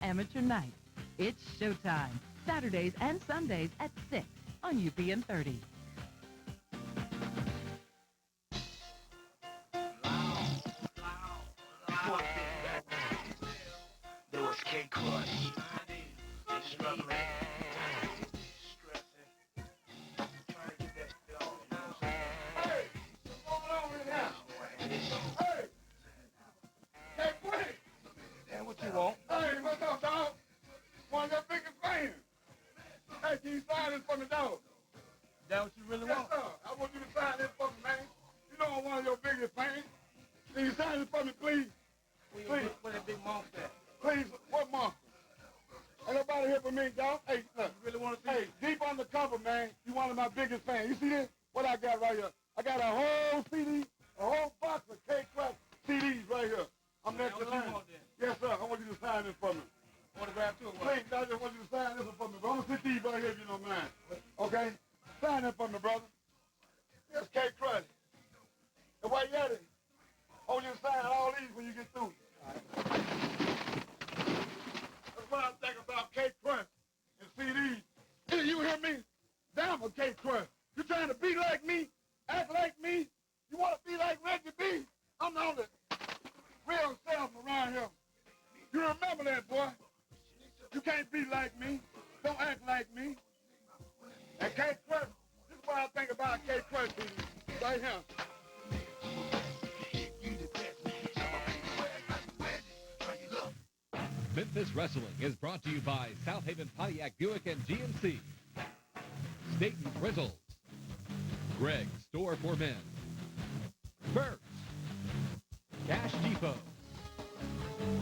Amateur Night. It's showtime, Saturdays and Sundays at 6 on UPN 30. There was K-Crush. Struggling. What you want? Hey, what's up, dog? One of your biggest fans. Hey, can you sign this for me, dog? Is that what you really Yes, want? sir. I want you to sign this for me, man. You know I'm one of your biggest fans. Can you sign this for me, please? Please. Where that big monster at? Please, what monster? Ain't nobody here for me, dog. Hey, look. You really want to see Hey, deep undercover, man. You one of my biggest fans. You see this? What I got right here? I got a whole CD, a whole box of K-Crush CDs right here. I'm next to sign. Yes, sir. I want you to sign this for me. Autograph too or what? Please, I just want you to sign this one for me, bro. I'm going to sit these right here if you don't mind. Okay? Sign it for me, brother. Yes, K-Crush. And while you at it, I want you to sign all these when you get through. That's what I think about K-Crush and CDs. Hey, you hear me? Damn a K-Crush. You trying to be like me? Act like me? You want to be like Reggie B? I'm the only real self around here. You remember that, boy? You can't be like me. Don't act like me. And K-Crush, this is what I think about K-Crush, right here. Memphis Wrestling is brought to you by South Haven Pontiac Buick and GMC, Staten Rentals, Greg's Store for Men, Burt's, Cash Depot,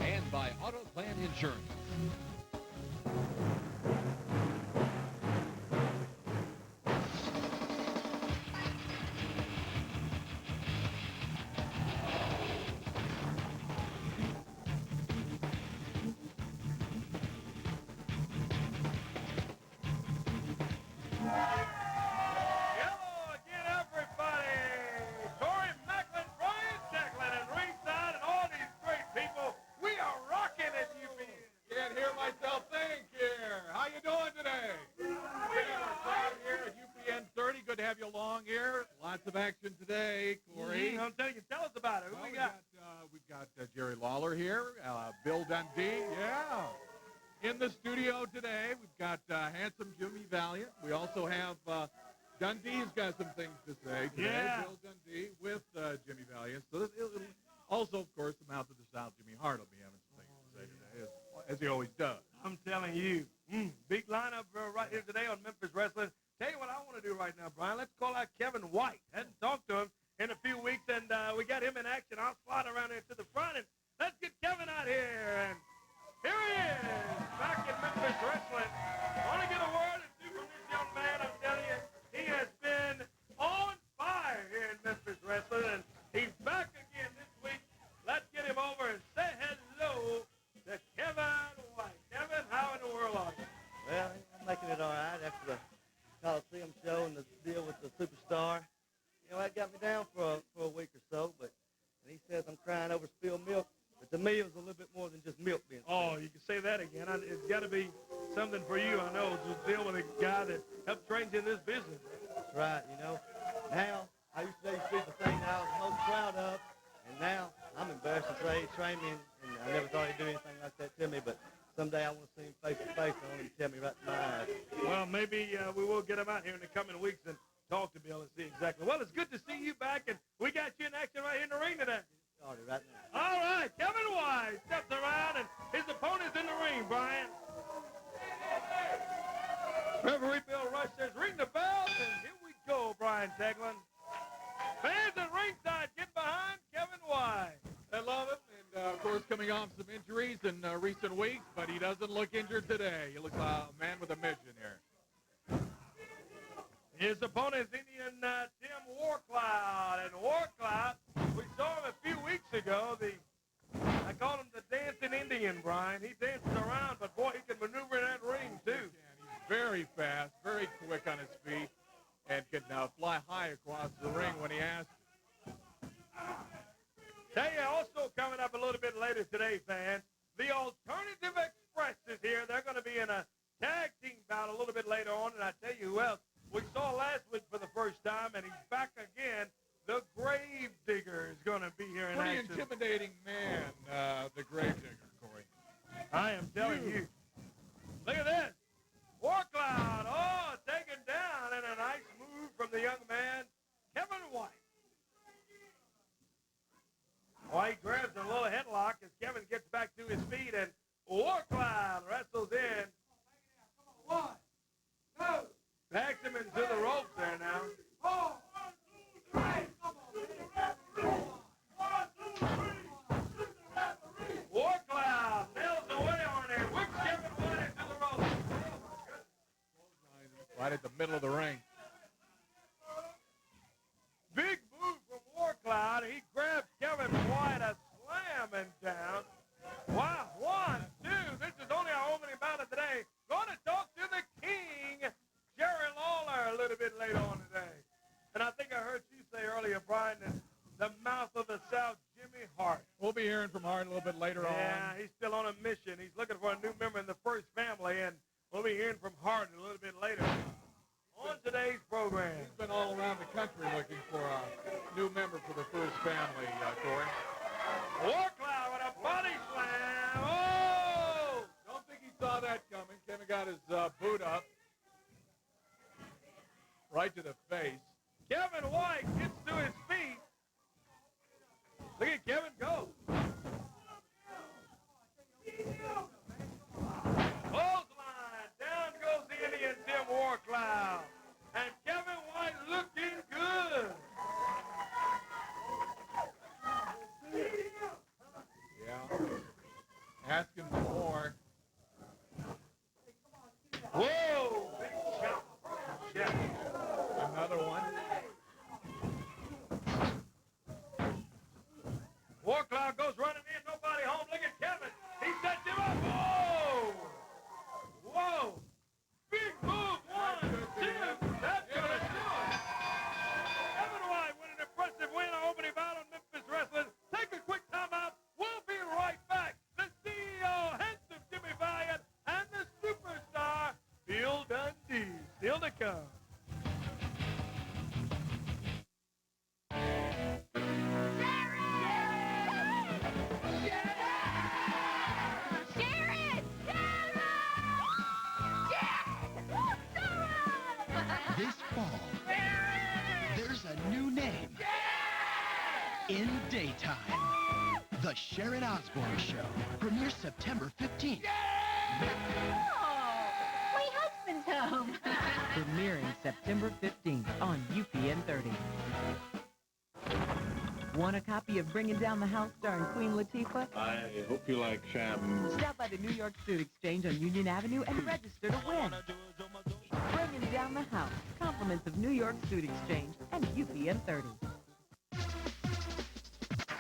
and by Auto Plan Insurance. Lots of action today, Corey. I'm telling you, tell us about it. Who we got? We've got Jerry Lawler here, Bill Dundee, in the studio today. We've got handsome Jimmy Valiant. We also have Dundee's got some things to say today. Yeah. Bill Dundee with Jimmy Valiant. So it'll also, of course, the mouth of the South, Jimmy Hart will be having some things to say today, as he always does. I'm telling you, big lineup right here today on Memphis Wrestling. Tell you what I want to do right now, Brian. Let's call out Kevin White. Hadn't talked to him in a few weeks, and we got him in action. I'll slide around there to the front, and let's get Kevin out here. And here he is, back in Memphis Wrestling. I want to get a word or two from this young man. I'm telling you, he has been on fire here in Memphis Wrestling, and he's back again this week. Let's get him over and say hello to Kevin White. Kevin, how in the world are you? Well, I'm making it all right after the Coliseum show and the deal with the superstar. You know, that got me down for a week or so, but and he says I'm crying over spilled milk, but to me it was a little bit more than just milk being spilled. Oh, you can say that again. It's got to be something for you, I know, to deal with a guy that helped train you in this business. That's right, you know. Now, I used to say the thing that I was most proud of, and now I'm embarrassed to say he trained me, and I never thought he'd do anything like that to me, but someday I want to see him face to face. I want him to tell me right in my eyes. Well, maybe we will get him out here in the coming weeks and talk to Bill and see exactly. Well, it's good to see you back, and we got you in action right here in the ring today. Started right now. All right, Kevin White steps around, and his opponent's in the ring, Brian. Referee Bill Rush says, ring the bell, and here we go, Brian Teglin. Fans at ringside, get behind Kevin White. I love it. And, of course, coming off some injuries in recent weeks, but he doesn't look injured today. He looks like a man with a mission here. His opponent is Indian Tim Warcloud. And Warcloud, we saw him a few weeks ago. I call him the dancing Indian, Brian. He dances around, but, boy, he can maneuver in that ring, too. He's very fast, very quick on his feet, and can fly high across the ring when he asks. Tell you, also coming up a little bit later today, fans, the Alternative Express be in a tag team bout a little bit later on, and I tell you who else we saw last week for the first time, and he's back again. The Grave Digger is going to be here in Pretty action. intimidating man, the Grave Digger, Corey. I am telling you. Look at this. Warcloud, taken down, and a nice move from the young man, Kevin White. White grabs a little headlock as Kevin gets back to his feet, and Warcloud wrestles in. 1, 2. Backs him into the ropes there now. 4, 1, 2, 3. Warcloud nails away on it. Whips Kevin White into the ropes. Right at the middle of the ring. Big move from Warcloud. He grabs Kevin White, a slamming down. Wow, 1, 2. This is only our opening bout of the day. Going to talk to the king, Jerry Lawler, a little bit later on today. And I think I heard you say earlier, Brian, that the mouth of the South, Jimmy Hart. We'll be hearing from Hart a little bit later on. Yeah, he's still on a mission. He's looking for a new member in the First family, and we'll be hearing from Hart a little bit later on today's program. He's been all around the country looking for a new member for the First family, Corey. Warcloud with a body slam. Oh! Don't think he saw that coming. Kevin got his boot up. Right to the face. Kevin White gets to his feet. Look at Kevin go. Clothesline. Down goes the Indian Tim Warcloud. And Kevin White looking good. Yeah. Asking for more. Whoa! Big shot. Yeah. Another one. Warcloud goes running in. Nobody home. Look at Kevin. He sets him up. Whoa! Whoa! Big move. 1, 2. That's going to do it. Kevin White with an impressive win on opening bout on Memphis Wrestling. Take a quick timeout. We'll be right back. The CEO, handsome Jimmy Valiant, and the superstar, Bill Dundee. Still to come. This fall, there's a new name in daytime. The Sharon Osbourne Show premieres September 15th. My husband's home. Premiering September 15th on UPN 30. Want a copy of Bringing Down the House starring Queen Latifah? I hope you like sham. Stop by the New York Suit Exchange on Union Avenue and register to win. Bringing Down the House. Compliments of New York Suit Exchange and UPN 30.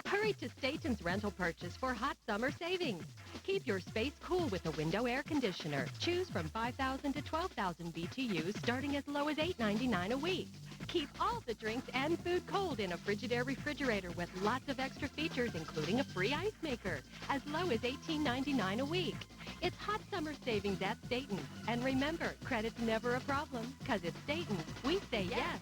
Hurry to Staten's Rental Purchase for hot summer savings. Keep your space cool with a window air conditioner. Choose from 5,000 to 12,000 BTUs starting as low as $8.99 a week. Keep all the drinks and food cold in a Frigidaire refrigerator with lots of extra features, including a free ice maker, as low as $18.99 a week. It's hot summer savings at Staten's. And remember, credit's never a problem, because at Staten's, we say yes.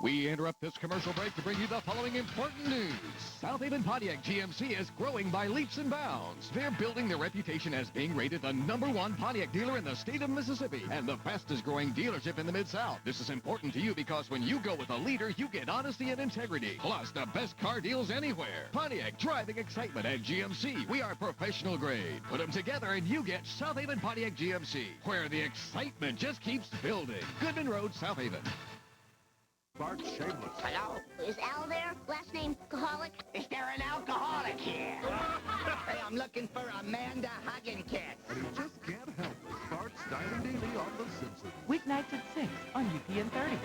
We interrupt this commercial break to bring you the following important news. South Haven Pontiac GMC is growing by leaps and bounds. They're building their reputation as being rated the #1 Pontiac dealer in the state of Mississippi and the fastest growing dealership in the Mid-South. This is important to you because when you go with a leader, you get honesty and integrity, plus the best car deals anywhere. Pontiac, driving excitement at GMC. We are professional grade. Put them together and you get South Haven Pontiac GMC, where the excitement just keeps building. Goodman Road, South Haven. Bart Shameless. Hello? Is Al there? Last name Alcoholic? Is there an alcoholic here? Hey, I'm looking for Amanda Huggincatz. And he just can't help but start styling daily on The Simpsons. Weeknights at 6 on UPN 30.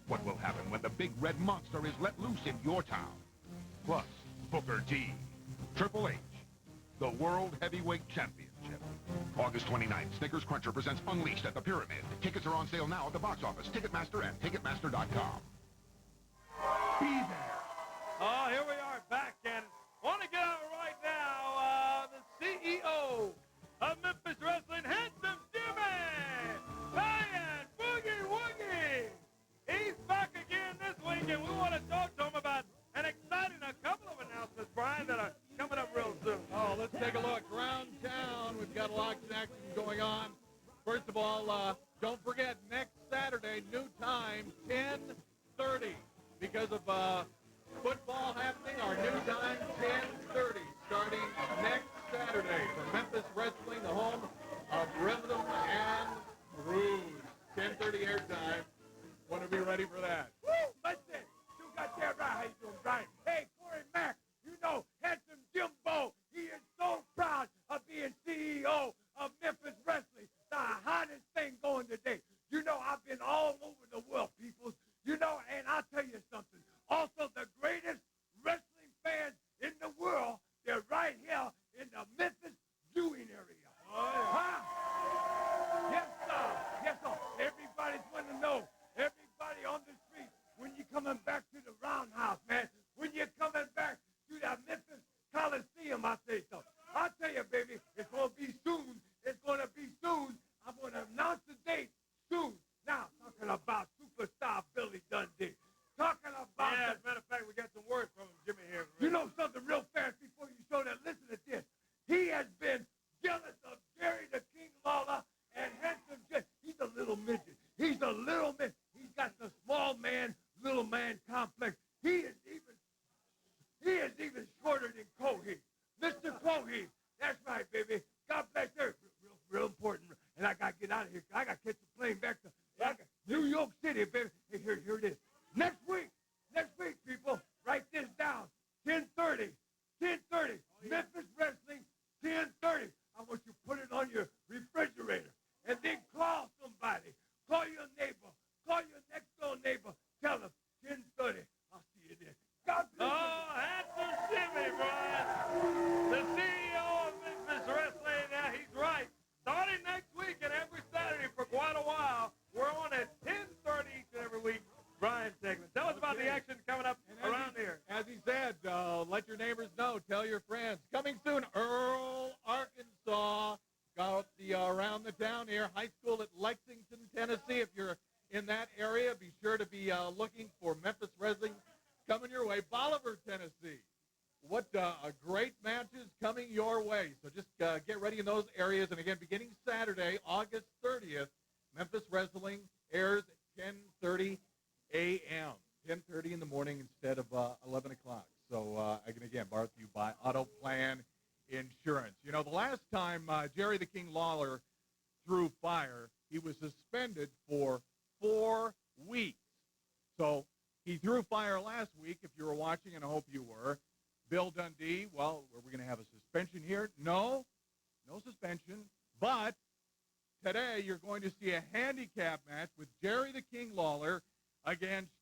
What will happen when the big red monster is let loose in your town? Plus, Booker T, Triple H, the World Heavyweight Championship. August 29th, Snickers Cruncher presents Unleashed at the Pyramid. Tickets are on sale now at the box office, Ticketmaster, and Ticketmaster.com. be there. Oh, here we are back, and want to get out right now, the CEO of Memphis Wrestling, Handsome Jimmy! Ryan Boogie Woogie! He's back again this week, and we want to talk to him about an exciting couple of announcements, Brian, that are coming up real soon. Oh, let's take a look. Around town, we've got a lot of action going on. First of all, don't forget, next Saturday, new time, 10:30. Because of football happening, our new time, 10:30, starting next Saturday for Memphis Wrestling, the home of Rhythm and Grooves. 10:30 airtime. Want to be ready for that. Woo! Listen, you got that right. How you doing, Brian? Hey, Corey Mack, you know, Handsome Jimbo, he is so proud of being CEO of Memphis Wrestling, the hottest thing going today. You know, I've been all over the world, people. You know, and I'll tell you something. Also, the greatest wrestling fans in the world, they're right here in the Memphis viewing area. Huh? Yes, sir. Yes, sir. Everybody's want to know. Everybody on the street, when you're coming back to the roundhouse, man, when you're coming back to the Memphis Coliseum, I say so. I'll tell you, baby, it's going to be soon. It's going to be soon. I'm going to announce the date soon. Now, talking about superstar Billy Dundee. Talking about... Yeah, as a matter of fact, we got some words from Jimmy here. You know something real fast before you show that? Listen to this. He has been jealous of Jerry the King Lawler and Handsome Jim. He's a little midget. He's a little midget. He's got the small man, little man complex. He is even shorter than Coheed. Mr. Coheed. That's right, baby. God bless her. Real important. And I got to get out of here. I got to catch the plane back to New York City, baby. Hey, here it is. Next week, people, write this down. 10:30. Memphis Wrestling, 10:30. I want you to put it on your refrigerator. And then call somebody. Call your neighbor. Call your next door neighbor. Tell them, 10:30. I'll see you there. God bless you. Oh, Handsome Jimmy, Brian. The CEO of Memphis Wrestling. Yeah, he's right. Starting next week and every Saturday for quite a while, we're on at 10:30 each and every week. Brian segment. Tell us about the action coming up around here. As he said, let your neighbors know. Tell your friends. Coming soon, Earl, Arkansas. Got the around the town here. High school at Lexington, Tennessee. If you're in that area, be sure to be looking for Memphis Wrestling coming your way. Bolivar, Tennessee. What a great matches coming your way. So just get ready in those areas. And again, beginning Saturday, August 30th, Memphis Wrestling airs at 10:30 a.m. 10:30 in the morning instead of 11 o'clock. So, again, brought to you by Auto Plan Insurance. You know, the last time Jerry the King Lawler threw fire, he was suspended for 4 weeks. So he threw fire last week, if you were watching, and I hope you were. Bill Dundee, well, are we going to have a suspension here? No suspension. But today you're going to see a handicap match with Jerry the King Lawler against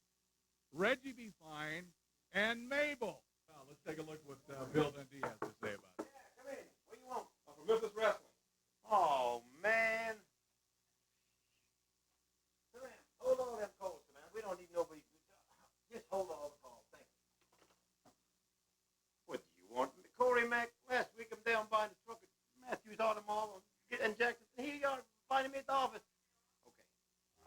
Reggie B. Fine and Mabel. Well, let's take a look what Bill Dundee has to say about it. Yeah, come in. What do you want? I'm from Memphis Wrestling. Oh, man. Savannah, hold on them calls, man. We don't need nobody. Just hold all the calls. Thank you. What do you want? Corey Mack, last week I'm down buying the truck at Matthews Automall and Jackson. Here you are finding me at the office. Okay.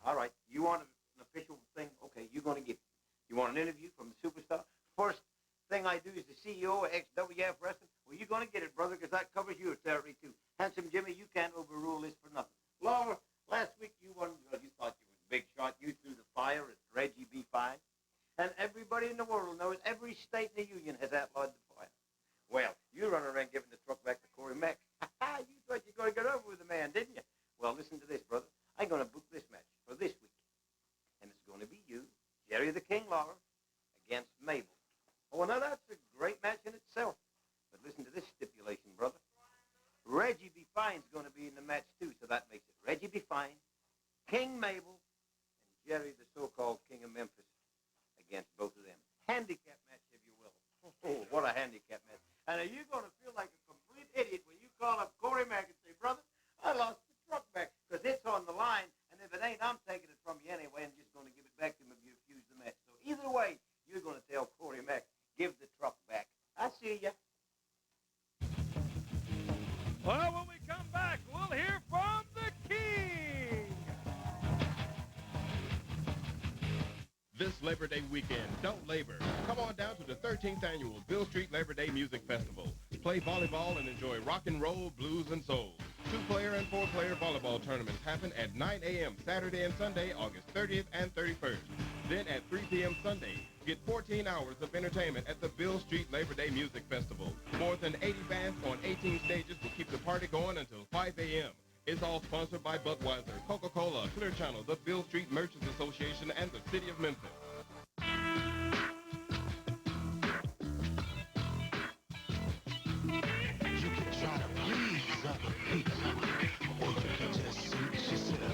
All right. You want an official thing? Okay, you're going to get it. You want an interview from the superstar? First thing I do is the CEO of XWF Wrestling. Well, you're going to get it, brother, because that covers your territory, too. Handsome Jimmy, you can't overrule this for nothing. Laura, last week you won. You thought you was a big shot. You threw the fire at Reggie B. Fine. And everybody in the world knows every state in the union has outlawed the fire. Well, you run around giving the truck back to Corey Mack. You thought you were going to get over with the man, didn't you? Well, listen to this, brother. I'm going to book this match for this week. And it's going to be you, Jerry the King Lawler, against Mabel. Oh, now that's a great match in itself. But listen to this stipulation, brother. Reggie B. Fine's going to be in the match, too, so that makes it Reggie B. Fine, King Mabel, and Jerry, the so-called King of Memphis, against both of them. Handicap match, if you will. Oh, what a handicap match. And are you going to feel like a complete idiot when you call up Corey Mack and say, brother, I lost the truck back, because it's on the line, and if it ain't, I'm taking it from you anyway and just going to give it back to him if you refuse the match. So either way, you're going to This Labor Day weekend, don't labor. Come on down to the 13th annual Bill Street Labor Day Music Festival. Play volleyball and enjoy rock and roll, blues, and soul. 2-player and 4-player volleyball tournaments happen at 9 a.m. Saturday and Sunday, August 30th and 31st. Then at 3 p.m. Sunday, get 14 hours of entertainment at the Bill Street Labor Day Music Festival. More than 80 bands on 18 stages will keep the party going until 5 a.m. It's all sponsored by Budweiser, Coca-Cola, Clear Channel, the Bill Street Merchants Association, and the City of Memphis. You can try to please other people, or you can just suit yourself.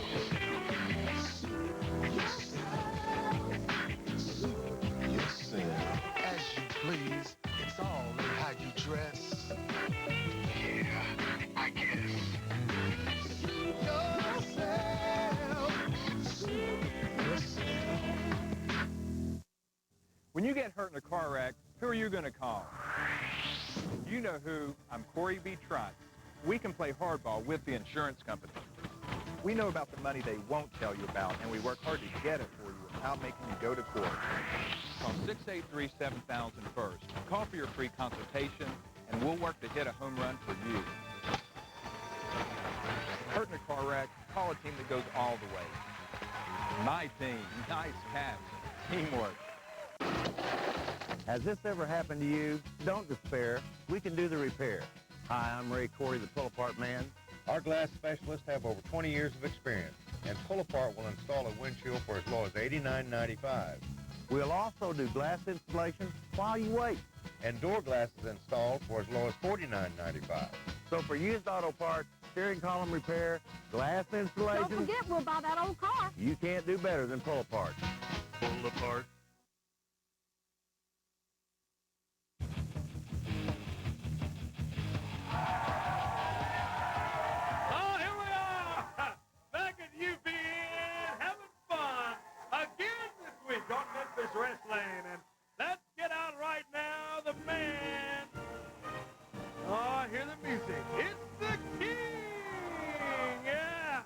Suit yourself. As you please. It's all in how you dress. Yeah, I guess. Suit yourself. Suit yourself. When you get hurt in a car wreck, who are you going to call? You know who. I'm Corey B. Trotz. We can play hardball with the insurance company. We know about the money they won't tell you about, and we work hard to get it for you without making you go to court. Call 683-7000 first. Call for your free consultation, and we'll work to hit a home run for you. Hurt in a car wreck, call a team that goes all the way. My team. Nice catch. Teamwork. Has this ever happened to you? Don't despair. We can do the repair. Hi, I'm Ray Corey, the pull-apart man. Our glass specialists have over 20 years of experience, and Pull-Apart will install a windshield for as low as $89.95. We'll also do glass installation while you wait. And door glasses installed for as low as $49.95. So for used auto parts, steering column repair, glass installation... Don't forget, we'll buy that old car. You can't do better than Pull-Apart. Pull-Apart. Oh, here we are, back at UPN, having fun again this week on Memphis Wrestling. And let's get out right now, the man. Oh, hear the music. It's the King, yeah.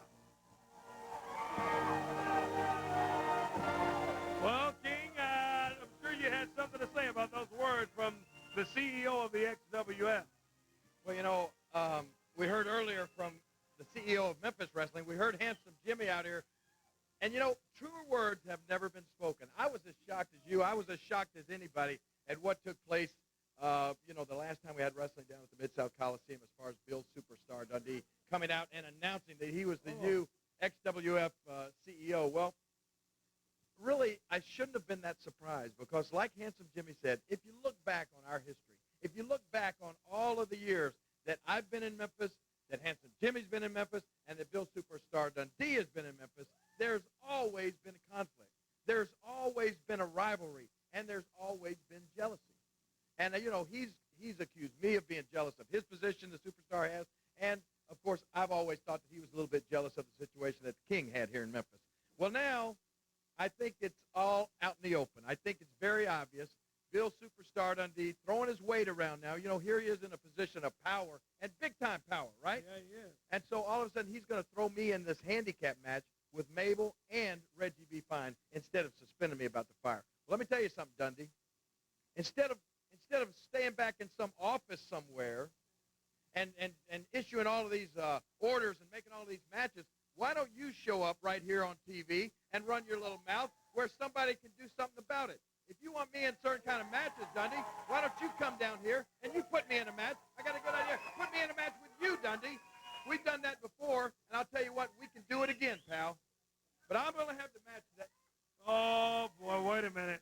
Well, King, I'm sure you had something to say about those words from the CEO of the XWF. Well, you know, we heard earlier from the CEO of Memphis Wrestling. We heard Handsome Jimmy out here. And, you know, truer words have never been spoken. I was as shocked as you. I was as shocked as anybody at what took place, you know, the last time we had wrestling down at the Mid-South Coliseum as far as Bill Superstar Dundee coming out and announcing that he was the new XWF CEO. Well, really, I shouldn't have been that surprised because like Handsome Jimmy said, if you look back on our history, if you look back on all of the years that I've been in Memphis, that Handsome Jimmy's been in Memphis, and that Bill Superstar Dundee has been in Memphis, there's always been a conflict. There's always been a rivalry, and there's always been jealousy. And, you know, he's accused me of being jealous of his position the Superstar has, and, of course, I've always thought that he was a little bit jealous of the situation that the King had here in Memphis. Well, now, I think it's all out in the open. I think it's very obvious. Bill Superstar Dundee throwing his weight around now. You know, here he is in a position of power, and big-time power, right? Yeah, he is. And so all of a sudden he's going to throw me in this handicap match with Mabel and Reggie B. Fine instead of suspending me about the fire. Well, let me tell you something, Dundee. Instead of staying back in some office somewhere and issuing all of these orders and making all of these matches, why don't you show up right here on TV and run your little mouth where somebody can do something about it? If you want me in certain kind of matches, Dundee, why don't you come down here and you put me in a match? I got a good idea. Put me in a match with you, Dundee. We've done that before, and I'll tell you what, we can do it again, pal. But I'm going to have the match today. Oh, boy, wait a minute.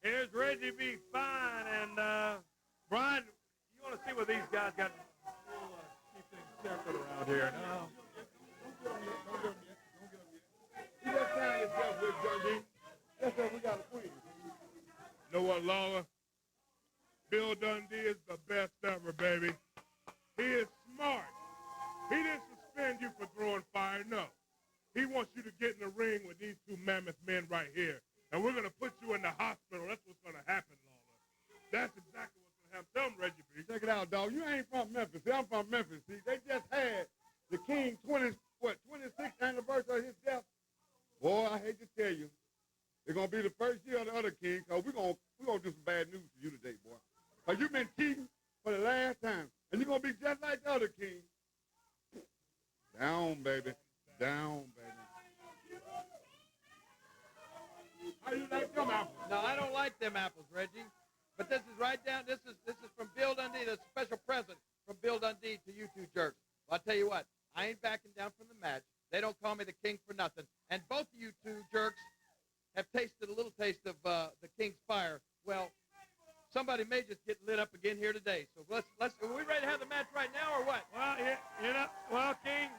Here's Reggie B. Fine, and Brian, you want to see what these guys got? We'll keep things separate around here. No. Don't get him yet. You just sign yourself with Dundee. That's what we got to queen. You know what, Lawler? Bill Dundee is the best ever, baby. He is smart. He didn't suspend you for throwing fire, no. He wants you to get in the ring with these two mammoth men right here. And we're going to put you in the hospital. That's what's going to happen, Lawler. That's exactly what's going to happen. Tell him, Reggie B. Check it out, dog. You ain't from Memphis. See, I'm from Memphis. See, they just had the King 26th anniversary of his death. Boy, I hate to tell you, It's going to be the first year of the other king, because we're gonna do some bad news for you today, boy. Because you've been cheating for the last time, and you're going to be just like the other king. Down, baby. Down, baby. How you like them apples? No, I don't like them apples, Reggie. But this is right down. This is from Bill Dundee. The special present from Bill Dundee to you two jerks. Well, I'll tell you what. I ain't backing down from the match. They don't call me the king for nothing. And both of you two jerks have tasted a little taste of the king's fire. Well, somebody may just get lit up again here today. So let's. Are we ready to have the match right now or what? Well, well, King,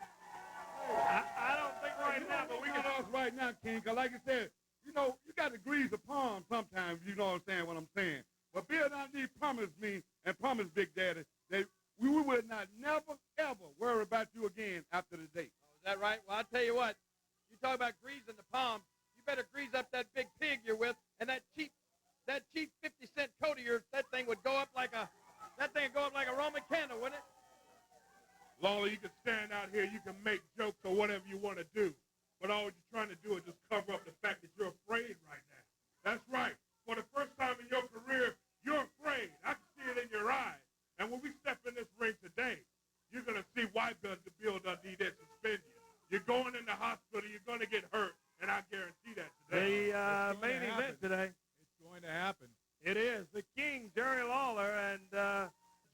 I don't think right now, but we can. us right now, king, because like I said, you know, you got to grease the palm sometimes, you know what I'm saying, what I'm saying. But Bill Dundee promised me and promised Big Daddy that we would not never, ever worry about you again after the date. Oh, is that right? Well, I'll tell you what. You talk about greasing the palm. You better grease up that big pig you're with, and that cheap 50-cent coat of yours. That thing would go up like a Roman candle, wouldn't it? Lawler, you can stand out here, you can make jokes or whatever you want to do, but all you're trying to do is just cover up the fact that you're afraid right now. That's right. For the first time in your career, you're afraid. I can see it in your eyes. And when we step in this ring today, you're going to see why Bill Dundee didn't suspend you. You're going in the hospital, you're going to get hurt, and I guarantee that today. The main event today. It's going to happen. It is. The King, Jerry Lawler, and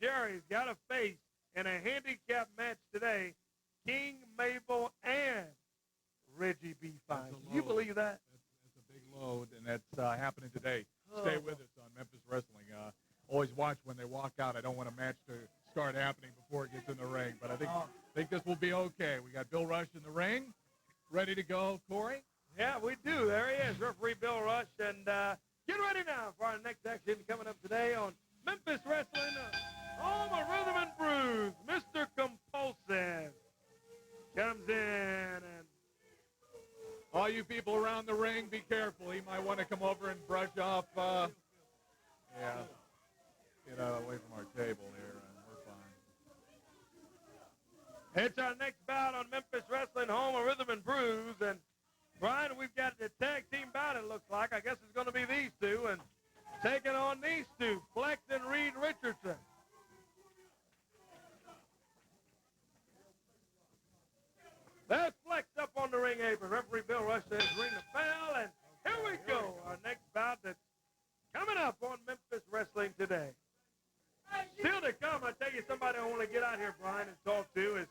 Jerry's got to face in a handicap match today, King, Mabel, and Reggie B. Fine. Do you believe that? That's a big load, and that's happening today. Stay with us on Memphis Wrestling. Always watch when they walk out. I don't want a match to start happening before it gets in the ring, but I think this will be okay. We got Bill Rush in the ring, ready to go. Corey? Yeah, we do. There he is, referee Bill Rush. And get ready now for our next action coming up today on Memphis Wrestling. Home of Rhythm and Brews, Mr. Compulsive comes in. And all you people around the ring, be careful. He might want to come over and brush off. Get away from our table here, and we're fine. It's our next bout on Memphis Wrestling, home of Rhythm and Brews. And, Brian, we've got the tag team bout, it looks like. I guess it's going to be these two. And taking on these two, Flex and Reed Richardson. There's Flex up on the ring apron. Referee Bill Rush says ring the bell. And here we go, our next bout that's coming up on Memphis Wrestling today. Still to come, I tell you, somebody I want to get out here, Brian, and talk to is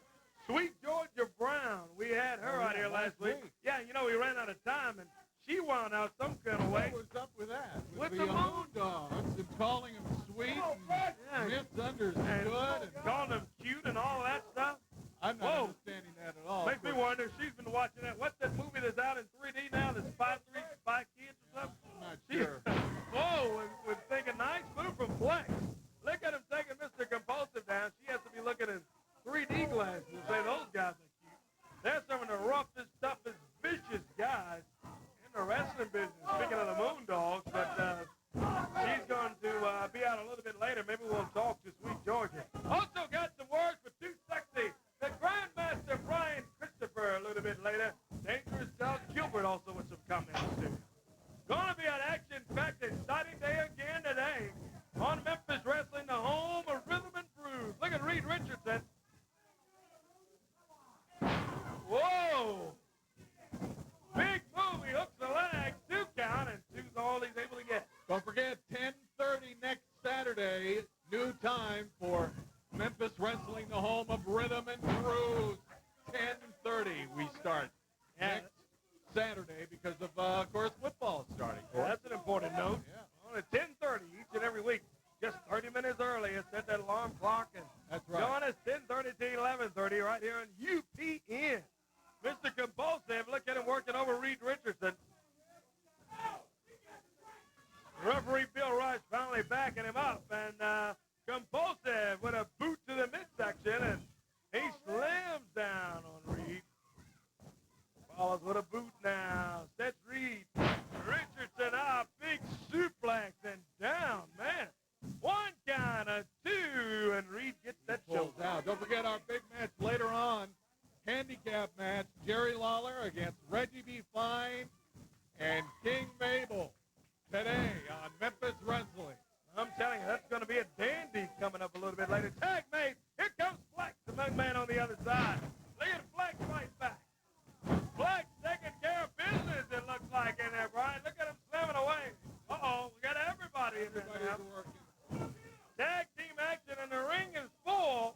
Sweet Georgia Brown. We had her out here last week. Yeah, you know, we ran out of time, and she wound out some kind of way. What was up with that? With the the Moon Dogs and calling them sweet and misunderstood. And calling them cute and all that stuff. I'm not understanding that at all. Makes me wonder, she's been watching that. What's that movie that's out in 3D now that's Spy Kids or something? I'm not sure. Whoa, was thinking nice move from Flex. Look at him taking Mr. Compulsive down. She has to be looking in 3D glasses and say those guys are cute. They're some of the roughest, toughest, vicious guys in the wrestling business. Speaking of the Moon Dogs, but she's going to be out a little bit later. Maybe we'll talk to Sweet Georgia. Also got some words for Too Sexy. The Grandmaster Brian Christopher a little bit later. Dangerous Doug Gilbert also with some comments too. Going to be an action-packed, exciting day again today on Memphis Wrestling, the home of Rhythm and Brews. Look at Reed Richardson. Whoa! Big move. He hooks the leg. 2 count, and 2's all he's able to get. Don't forget, 10:30 next Saturday, new time for Memphis Wrestling, the home of Rhythm and Brews. 10:30 we start next Saturday because of course, football starting. Yeah, that's an important note. Yeah. On at 10:30 each and every week, just 30 minutes earlier, set that alarm clock, and that's right. join us 10:30 to 11:30 right here on UPN. Mr. Compulsive, look at him working over Reed Richardson. Referee Bill Rush finally backing him up, and Compulsive with a boot to the midsection, and he slams down on Reed. Follows with a boot now. Sets Reed. Richardson up. Big suplex and down, man. 1 count of 2, and Reed gets that Pulls shoulder. out. Don't forget our big match later on. Handicap match. Jerry Lawler against Reggie B. Fine and King May in the house. Tag team action, and the ring is full.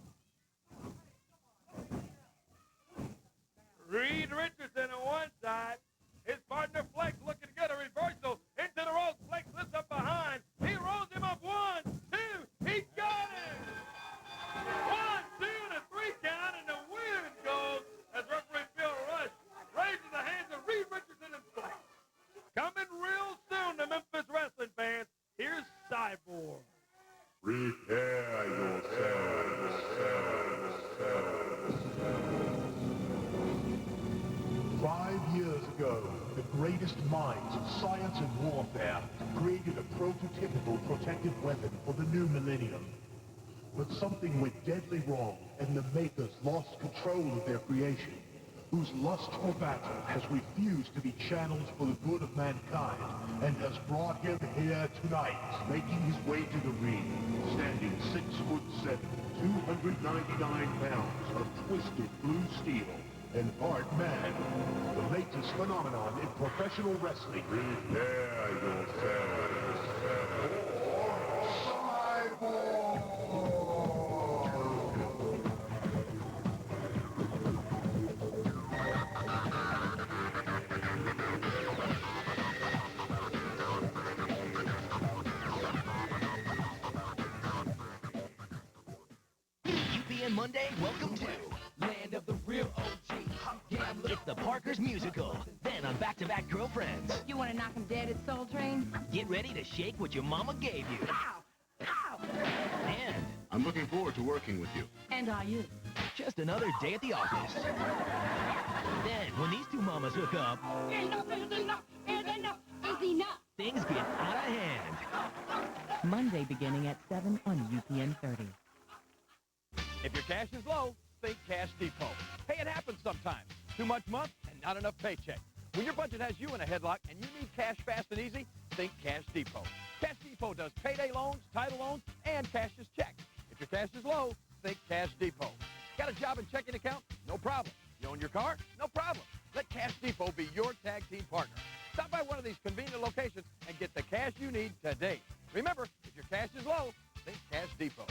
Reed Richardson on one side. His partner Flex looking to get a reversal into the ropes. Flex lifts up behind. He rolls him up. 1, 2. He got him. 1, 2, and a 3 count, and the win goes as referee Bill Rush raises the hands of Reed Richardson and Flex. Coming real soon to Memphis Wrestling fans. Here's Cyborg. Prepare yourselves. 5 years ago, the greatest minds of science and warfare created a prototypical protective weapon for the new millennium. But something went deadly wrong, and the makers lost control of their creation, whose lust for battle has refused to be channeled for the good of mankind, and has brought him here tonight, making his way to the ring, standing 6'7", 299 pounds of twisted blue steel, and part man, the latest phenomenon in professional wrestling. Prepare yourselves for Cyborg! UPN Monday, welcome to Land of the Real OG. It's the Parker's Musical. Then on Back-to-Back Girlfriends. You want to knock him dead at Soul Train? Get ready to shake what your mama gave you. Ow! Ow! And I'm looking forward to working with you. And are you? just another day at the office. Then, when these two mamas hook up, Enough is enough! Is enough! Is enough! things get out of hand. Monday beginning at 7 on UPN 30. If your cash is low, think Cash Depot. Hey, it happens sometimes. Too much month and not enough paycheck. When your budget has you in a headlock and you need cash fast and easy, think Cash Depot. Cash Depot does payday loans, title loans, and cashier's checks. If your cash is low, think Cash Depot. Got a job and checking account? No problem. You own your car? No problem. Let Cash Depot be your tag team partner. Stop by one of these convenient locations and get the cash you need today. Remember, if your cash is low, think Cash Depot.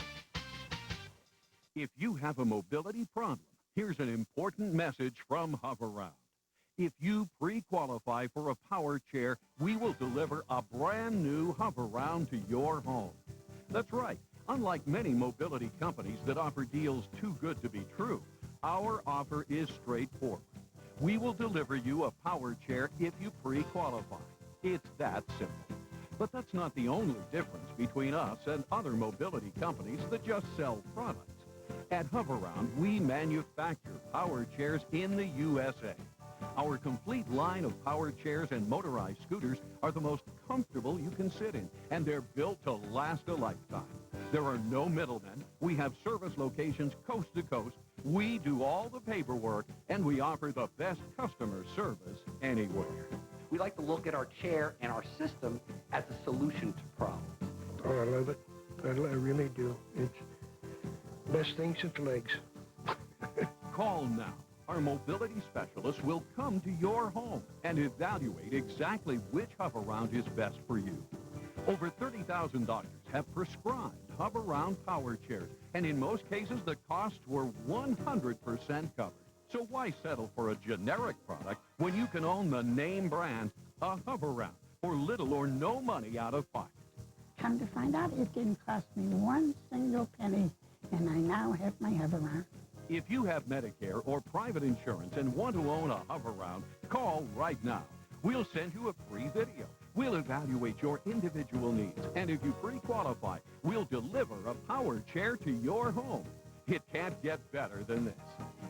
If you have a mobility problem, here's an important message from Hover-Round. If you pre-qualify for a power chair, we will deliver a brand new Hover-Round to your home. That's right. Unlike many mobility companies that offer deals too good to be true, our offer is straightforward. We will deliver you a power chair if you pre-qualify. It's that simple. But that's not the only difference between us and other mobility companies that just sell products. At Hover-Round, we manufacture power chairs in the USA. Our complete line of power chairs and motorized scooters are the most comfortable you can sit in, and they're built to last a lifetime. There are no middlemen. We have service locations coast to coast. We do all the paperwork, and we offer the best customer service anywhere. We like to look at our chair and our system as a solution to problems. Oh, I love it. I really do. It's best thing since legs. Call now. Our mobility specialists will come to your home and evaluate exactly which Hover-Round is best for you. Over 30,000 doctors have prescribed Hover-Round power chairs, and in most cases, the costs were 100% covered. So why settle for a generic product when you can own the name brand, a Hover-Round, for little or no money out of pocket? Come to find out, it didn't cost me one single penny, and I now have my Hover-Round. If you have Medicare or private insurance and want to own a Hover-Round, call right now. We'll send you a free video. We'll evaluate your individual needs, and if you pre-qualify, we'll deliver a power chair to your home. It can't get better than this.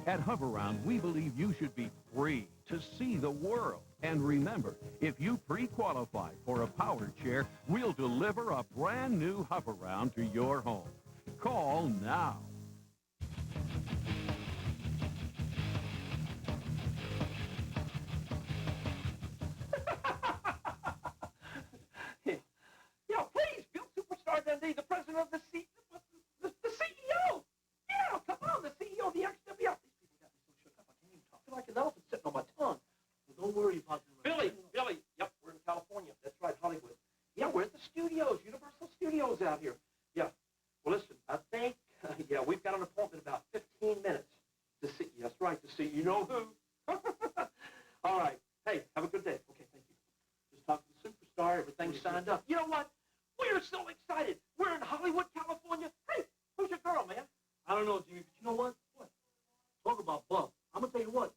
At Hover-Round, we believe you should be free to see the world. And remember, if you pre-qualify for a power chair, we'll deliver a brand new Hover-Round to your home. Call now. Yeah, please, Bill Superstar Dundee, the president of the CEO. Yeah, come on, the CEO of the XWF. These people got me so shook up, I can't even talk. I feel like an elephant sitting on my tongue. Well, don't worry about Billy, yep, we're in California. That's right, Hollywood. Yeah, we're at the studios, Universal studios out here. Yeah. Well, listen, I think, yeah, we've got an appointment in about 15 minutes to see, that's right, to see you know who. All right. Hey, have a good day. Okay, thank you. Just talked to the superstar. Everything's signed up. You know what? We are so excited. We're in Hollywood, California. Hey, who's your girl, man? I don't know, Jimmy, but you know what? What? Talk about bluff. I'm going to tell you what.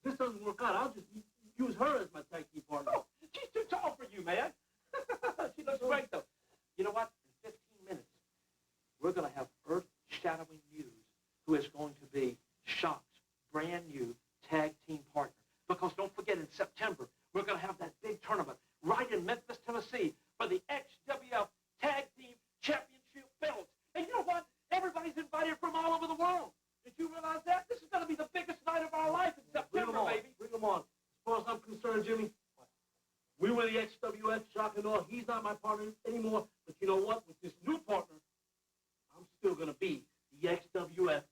If this doesn't work out, I'll just use her as my tag team partner. Oh, she's too tall for you, man. She looks great, though. You know what? In 15 minutes, we're going to have earth-shadowing news who is going to be Shock's brand new tag team partner. Because don't forget, in September, we're going to have that big tournament right in Memphis, Tennessee for the XWF Tag Team Championship belts. And you know what? Everybody's invited from all over the world. Did you realize that? This is going to be the biggest night of our life in September, baby. Bring them on. As far as I'm concerned, Jimmy, we were the XWF, Shock and all. He's not my partner anymore. But you know what? With this new partner, I'm still going to be the XWF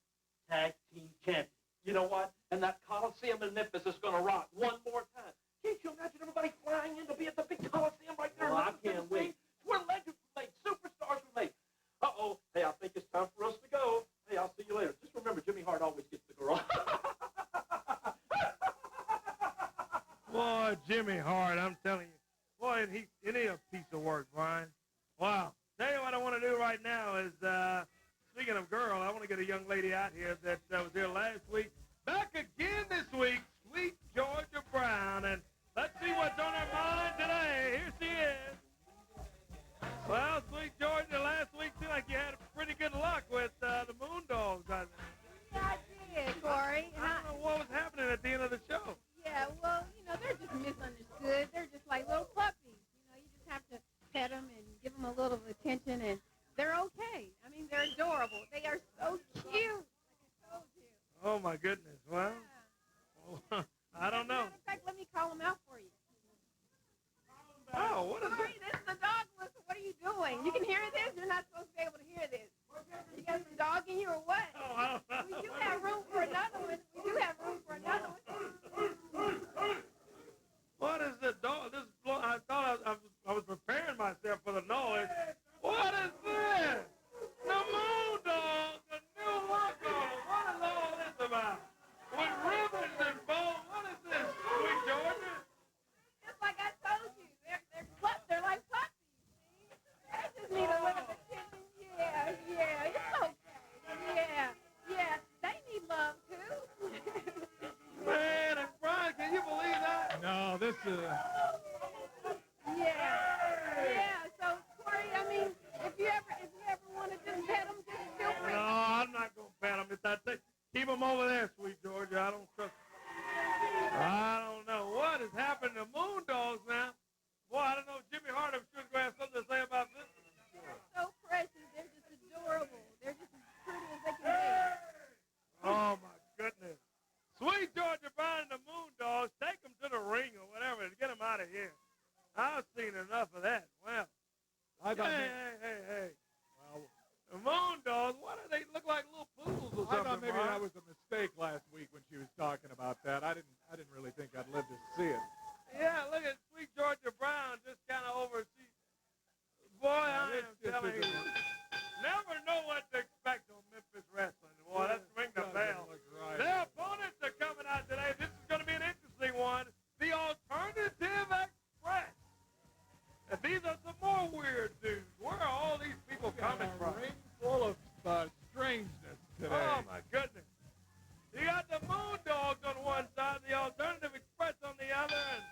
Tag Team Champion. You know what? And that Coliseum in Memphis is going to rock one more time. Can't you imagine everybody flying in to be at the big Coliseum right there? Well, I can't wait. It's where legends were made, superstars were made. Uh-oh. Hey, I think it's time for us to go. Hey, I'll see you later. Just remember, Jimmy Hart always gets the girl. Boy, Jimmy Hart, I'm telling you. Boy, and he a piece of work, Brian. Wow. Tell you what I want to do right now is, speaking of girl, I want to get a young lady out here that was here last week. Back again this week, Sweet Georgia Brown. And let's see what's on her mind today. Here she is. Well, Sweet Georgia, last week seemed like you had pretty good luck with the Moondogs. Yeah, I did, Corey. I don't know what was happening at the end of the show. Yeah, well, you know, they're just misunderstood. They're just like little puppies. You know, you just have to pet them and give them a little attention, and they're okay. I mean, they're adorable. They are so cute, like I told you. Oh, my goodness. Well, I don't know. Matter of fact, let me call them out for you. Oh, what is Corey, this is the dog whistle. What are you doing? You can hear this? You're not supposed to be able to hear this. You got some dog in you or what? Oh, I don't know. We do have room for another one. We do have room for another one. What is the dog? I thought I was preparing myself for the noise. What is this? The Moondogs, the new logo. What is all this about? With ribbons and bows. What is this, Sweet Georgia? Just like I told you, they're like puppies. See? They just need a little attention. Yeah, it's okay. Yeah, they need love too. Man, and Brian, can you believe that? No, this is... Yeah. So Corey, I mean, if you ever want to just pet them, just feel free. No, I'm not gonna pat them. Keep them over there, Sweet Georgia. I don't trust. I don't know what has happened to Moondogs now. Boy, I don't know. Jimmy Hart, I'm sure, is going to have something to say about this. They're so precious. They're just adorable. They're just as pretty as they can be. Oh, my goodness. Sweet Georgia Brown and the Moondogs, take them to the ring or whatever and get them out of here. I've seen enough of that. Well, hey. Well, the Moondogs, what do they look like, little poodles or I something? thought maybe Brian? that was a mistake last week when she was talking about that. I didn't really think I'd live to see it. Yeah, look at Sweet Georgia Brown just kind of overseas. Boy, I am telling you, never know what to expect on Memphis Wrestling. Boy, let's ring the bell. Right. Their opponents are coming out today. This is going to be an interesting one. The Alternative Express. And these are some more weird dudes. Where are all these people coming from? Ring full of strangeness today. Oh, my goodness. You got the Moondogs on one side, the Alternative Express on the other, and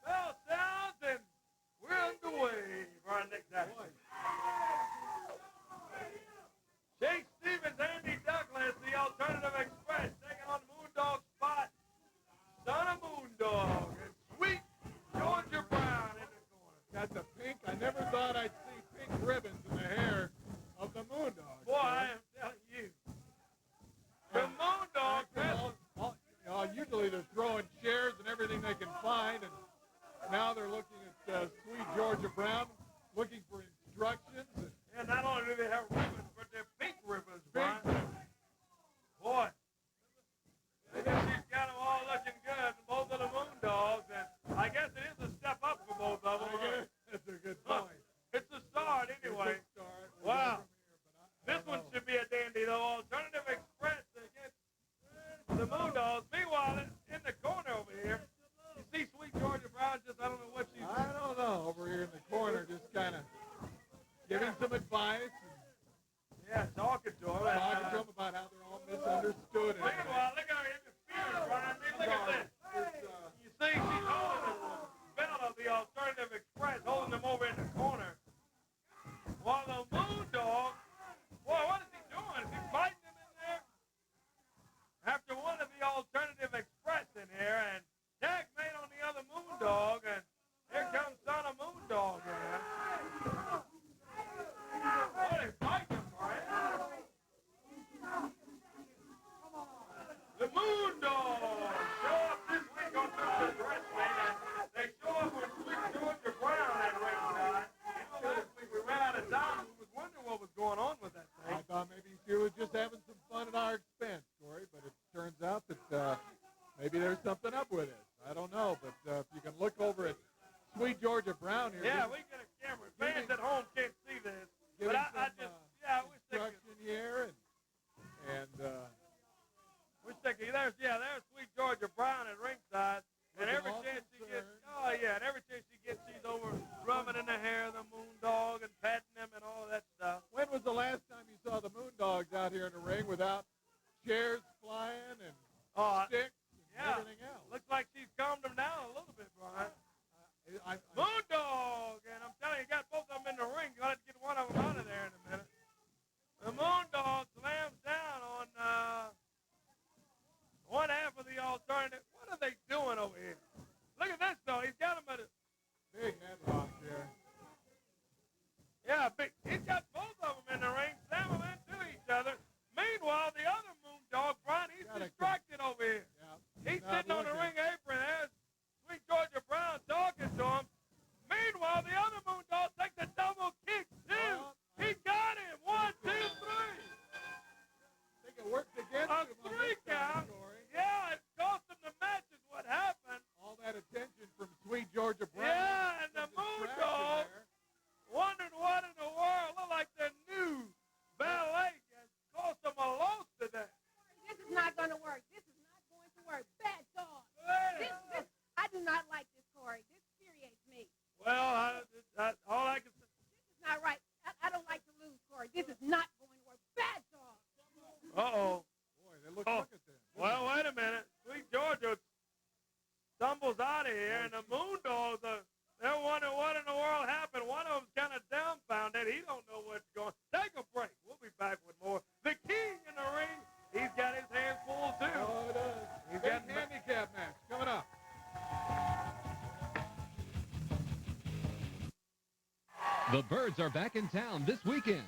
bell sounds, and we're underway for our next action. Jake Stevens, Andy Douglas, the Alternative Express, taking on Moondog spot. Son of Moondog, and Sweet Georgia Brown in the corner. Got the pink. I never thought I'd see pink ribbons in the hair of the Moondogs. Boy, I am telling you. The Moondogs, usually they're throwing chairs and everything they can find, and now they're looking at Sweet Georgia Brown, looking for instructions. And not only do they have ribbons, but they're pink ribbons, Brian. Boy, I guess she's got them all looking good, both of the Moondogs, and I guess it is a step up for both of them. That's a good point. It's a start anyway. It's a start. giving some advice. Yeah, talking to him. Talking to him about how they're all misunderstood. Meanwhile, look how interference, Brian. I mean, look at this. You see, she's holding the belt of the Alternative Express, holding them over in the corner. While the Moondog, boy, what is he doing? Is he fighting him in there? After one of the Alternative Express in here, and tag made on the other Moondog, and here comes Son of Moondog here. Oh, they fighting him, Brian. The Moondog show up this week on Memphis Wrestling, and they show up with Sweet Georgia Brown at ringside. You know, last week we ran out of time. We was wondering what was going on with that thing. I thought maybe she was just having some fun at our expense, Corey, but it turns out that maybe there's something up with it. I don't know, but if you can look over at Sweet Georgia Brown here. Yeah, we get a camera. Fans at home can't see this, but I just, I wish they could. Instruction here, and wish they could. There's Sweet Georgia Brown at ringside, and every chance she gets, and every chance she gets, she's over rubbing in the hair of the Moondog and patting him and all that stuff. when was the last time you saw the Moondogs out here in the ring without chairs flying and sticks and everything else? Looks like she's calmed him down a little bit, Brian. Moondog, and I'm telling you, got both of them in the ring. You got to get one of them out of there in a minute. The Moondog slams down on one half of the Alternative. What are they doing over here? Look at this, though. He's got him at a big headlock here. Yeah, big. He's got both of them in the ring, slam them into each other. Meanwhile, the other Moondog, Brian, he's distracted over here. He's sitting on the ring apron. There's Sweet Georgia Brown talking to him. Meanwhile, the other Moondog takes a double kick, too. He got him. 1, 2, 3. I think it worked against him. A 3 count. Yeah, it cost him the match is what happened. All that attention from Sweet Georgia Brown. Yeah, and the Moondog wondering what in the world. Look like the new ballet cost him a loss today. This is not going to work. This is not going to work. Bad dog. This, I do not like this, Corey. This infuriates me. Well, all I can say. This is not right. I don't like to lose, Corey. This is not going to work. Bad dog. Uh-oh. Boy, they look at them. Well, wait a minute. Sweet Georgia stumbles out of here, and the Moondogs they're wondering what in the world happened. One of them's kind of dumbfounded. He don't know what's going on. Take a break. We'll be back with more. The King in the ring, he's got his hands full, too. Oh, it does. He's Big got handicap match coming up. The Birds are back in town this weekend.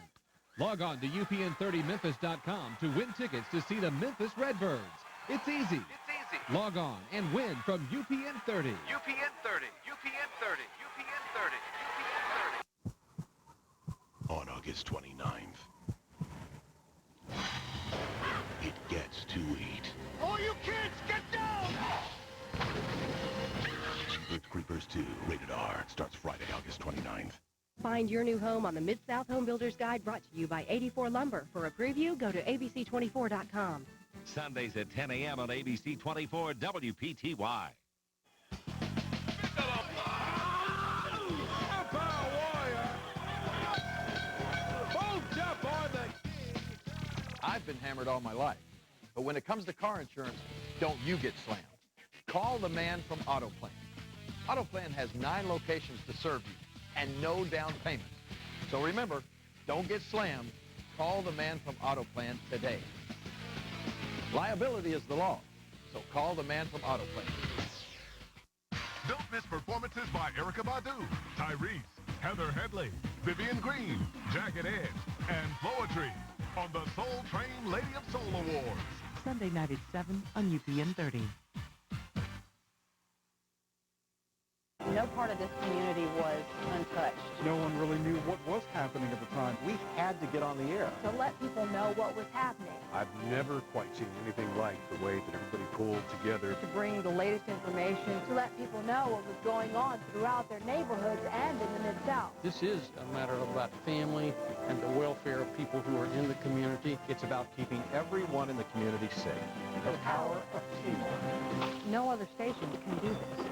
Log on to UPN30Memphis.com to win tickets to see the Memphis Redbirds. It's easy. Log on and win from UPN 30. UPN 30. UPN 30. UPN 30. UPN 30. On August 29th, it gets to eat. All you kids, get down! Earth Creepers 2, rated R, starts Friday, August 29th. Find your new home on the Mid-South Home Builders Guide, brought to you by 84 Lumber. For a preview, go to abc24.com. Sundays at 10 a.m. on ABC 24 WPTY. I've been hammered all my life, but when it comes to car insurance, don't you get slammed. Call the man from AutoPlan. AutoPlan has 9 locations to serve you and no down payment. So remember, don't get slammed. Call the man from AutoPlan today. Liability is the law, so call the man from AutoPlan. Don't miss performances by Erykah Badu, Tyrese, Heather Headley, Vivian Green, Jagged Edge, and Poetry on the Soul Train Lady of Soul Awards. Sunday night at 7 on UPN 30. No part of this community was untouched. No one really knew what was happening at the time. We had to get on the air. To let people know what was happening. I've never quite seen anything like the way that everybody pulled together. To bring the latest information. To let people know what was going on throughout their neighborhoods and in the Mid-South. This is a matter about family and the welfare of people who are in the community. It's about keeping everyone in the community safe. The power of teamwork. No other station can do this.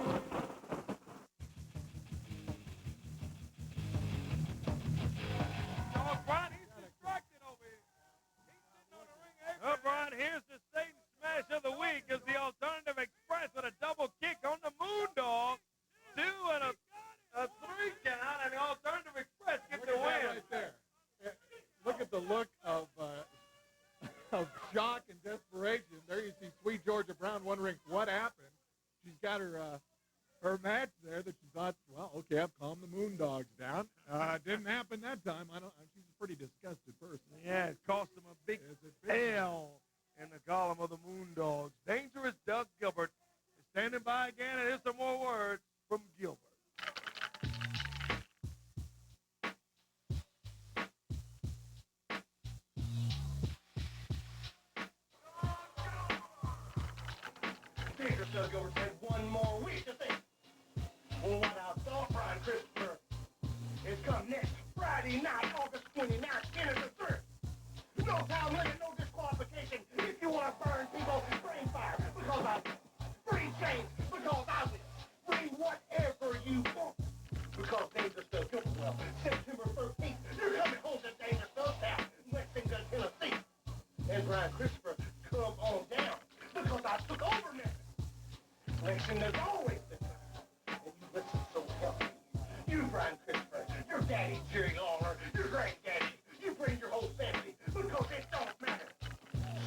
Moondogs down. Didn't happen that time. She's a pretty disgusted person. Yeah, it cost him a big L in the column of the Moondogs. Dangerous Doug Gilbert is standing by again, and here's some more words from Gilbert. Dangerous Doug Gilbert said one more week to think. What I thought, Brian Christopher, is come next Friday night, August 29th, in the third. No time limit, no disqualification. If you want to burn people, bring fire, because I will. Bring change, because I will. Bring whatever you want, because Dangerous Doug Gilbert will. September 13th, you're coming home to Dangerous Doug Town, Lexington, Tennessee. And Brian Christopher, come on down, because I took over Memphis. Lexington's always been there. And you listen so help me. You, Brian Christopher, your daddy, Jerry Lawler, your granddaddy, you bring your whole family, because it don't matter.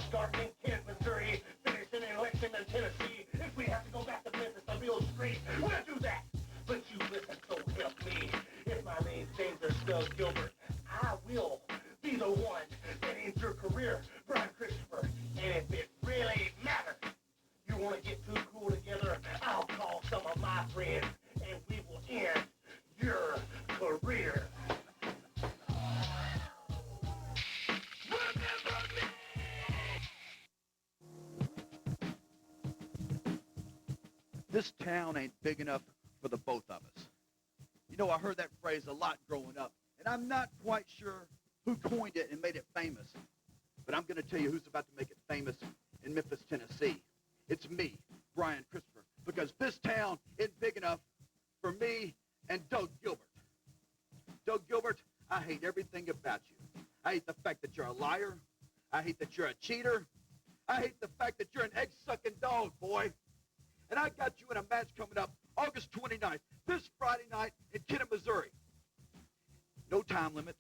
Starting in Kent, Missouri, finishing in Lexington, Tennessee, if we have to go back to Memphis to build streets, we'll do that. But you listen, so help me. If my name's Dangerous Doug Gilbert, I will be the one that ends your career, Brian Christopher. And if it really matters, you want to get too cool together, I'll call some of my friends, and we will end your career. This town ain't big enough for the both of us. You know, I heard that phrase a lot growing up, and I'm not quite sure who coined it and made it famous. But I'm going to tell you who's about to make it famous in Memphis, Tennessee. It's me, Brian Christopher, because this town isn't big enough for me and Doug Gilbert. Doug Gilbert, I hate everything about you. I hate the fact that you're a liar. I hate that you're a cheater. I hate the fact that you're an egg-sucking dog, boy. And I got you in a match coming up August 29th, this Friday night in Kenton, Missouri. No time limit,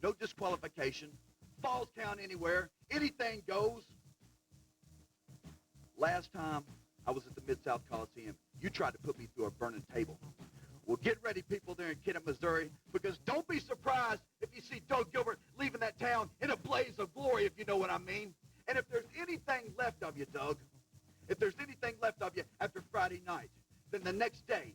no disqualification, falls count anywhere, anything goes. Last time I was at the Mid-South Coliseum, you tried to put me through a burning table. Well, get ready, people there in Kenton, Missouri, because don't be surprised if you see Doug Gilbert leaving that town in a blaze of glory, if you know what I mean. And if there's anything left of you, Doug, if there's anything left of you after Friday night, then the next day,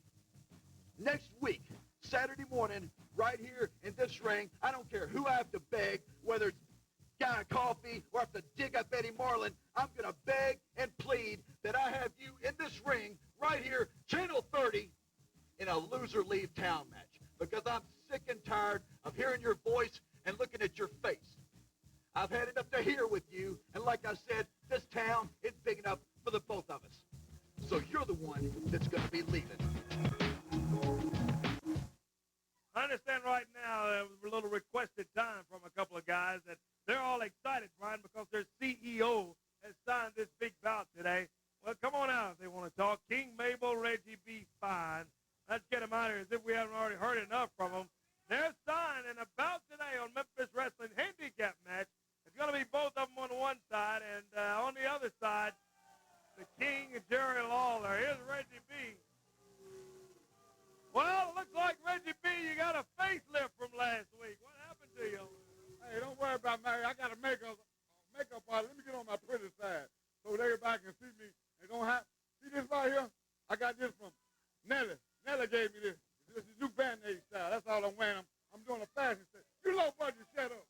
next week, Saturday morning, right here in this ring, I don't care who I have to beg, whether it's Guy Coffee or I have to dig up Eddie Marlin, I'm going to beg and plead that I have you in this ring right here, Channel 30, in a loser leave town match, because I'm sick and tired of hearing your voice and looking at your face. I've had enough to hear with you, and like I said, this town is big enough for the both of us. So you're the one that's going to be leaving. I understand right now there was a little requested time from a couple of guys that they're all excited, Brian, because their CEO has signed this big bout today. Well, come on out if they want to talk. King Mabel, Reggie B. Fine. Let's get them out here as if we haven't already heard enough from them. They're signing a bout today on Memphis Wrestling handicap match. It's going to be both of them on one side, and on the other side, the King and Jerry Lawler. Here's Reggie B. Well, looks like Reggie B, you got a facelift from last week. What happened to you? Hey, don't worry about me. I got a makeup artist. Let me get on my pretty side so everybody can see me. They don't have. See this right here? I got this from Nelly. Nelly gave me this. This is new band-aid style. That's all I'm wearing. I'm doing a fashion set. You low budget, shut up.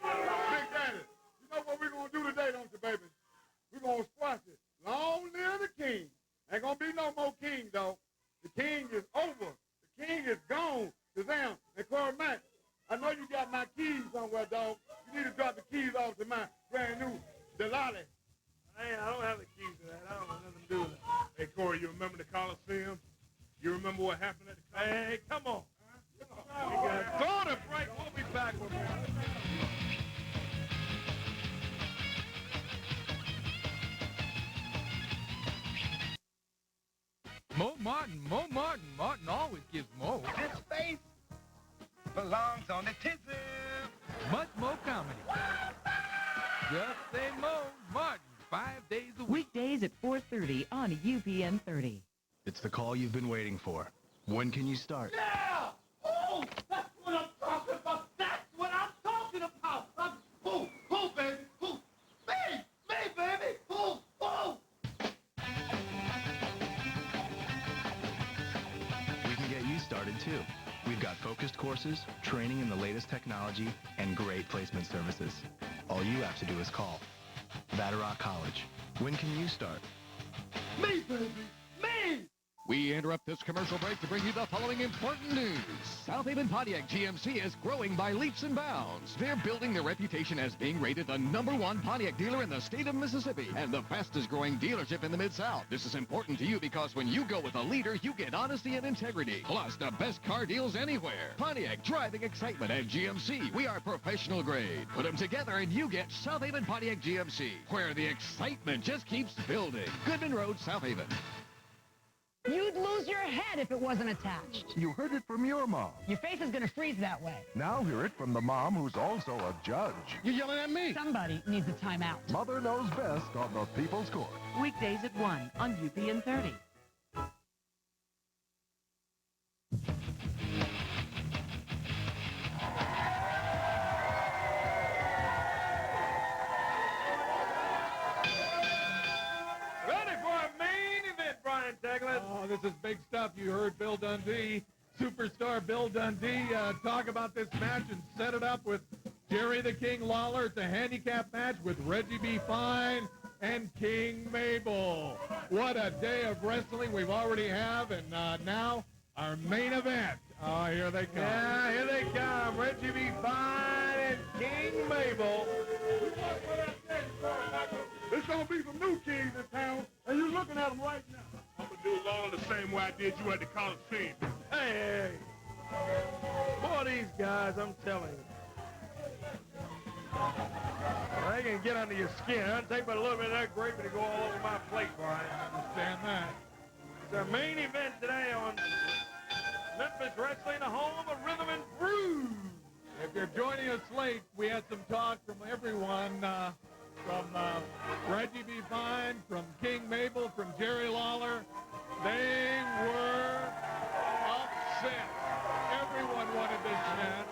Big Daddy, you know what we're going to do today, don't you, baby? We're going to squash it. Long live the king. Ain't going to be no more king, though. The king is over. The king is gone. Shazam and Corey Mack. I know you got my keys somewhere, dog. You need to drop the keys off to my brand new Delali. Hey, I don't have the keys to that. I don't have nothing to do with it. Hey, Corey, you remember the Coliseum? You remember what happened at the Coliseum? Hey, come on. Go to break. We'll be back with more. Martin always gives more. This face belongs on the tissue. Much more comedy. Just say more. Martin, 5 days a week. Weekdays at 4:30 on UPN 30. It's the call you've been waiting for. When can you start? Yeah! too. We've got focused courses, training in the latest technology, and great placement services. All you have to do is call. Vatterott College. When can you start? Me, baby! Me! We interrupt this commercial break to bring you the following important news. South Haven Pontiac GMC is growing by leaps and bounds. They're building their reputation as being rated the #1 Pontiac dealer in the state of Mississippi and the fastest growing dealership in the Mid-South. This is important to you because when you go with a leader, you get honesty and integrity, plus the best car deals anywhere. Pontiac, driving excitement at GMC. We are professional grade. Put them together and you get South Haven Pontiac GMC, where the excitement just keeps building. Goodman Road, South Haven. You'd lose your head if it wasn't attached. You heard it from your mom. Your face is going to freeze that way. Now hear it from the mom who's also a judge. You're yelling at me. Somebody needs a timeout. Mother knows best on the People's Court. Weekdays at 1 on UPN 30. Oh, this is big stuff. You heard Bill Dundee, superstar Bill Dundee, talk about this match and set it up with Jerry the King Lawler. It's a handicap match with Reggie B. Fine and King Mabel. What a day of wrestling we've already have, and now our main event. Oh, here they come. Yeah, here they come. Reggie B. Fine and King Mabel. There's going to be some new kings in town, and you're looking at them right now. I'm going to do Lawler the same way I did you at the Coliseum. Hey. Boy, these guys, I'm telling you. They can get under your skin. It'll take but a little bit of that gravy to go all over my plate, Brian. Understand that. It's our main event today on Memphis Wrestling, the home of Rhythm and Brews. If you're joining us late, we had some talk from everyone, from Reggie B. Fine, from King Mabel, from Jerry Lawler. They were upset. Everyone wanted this match.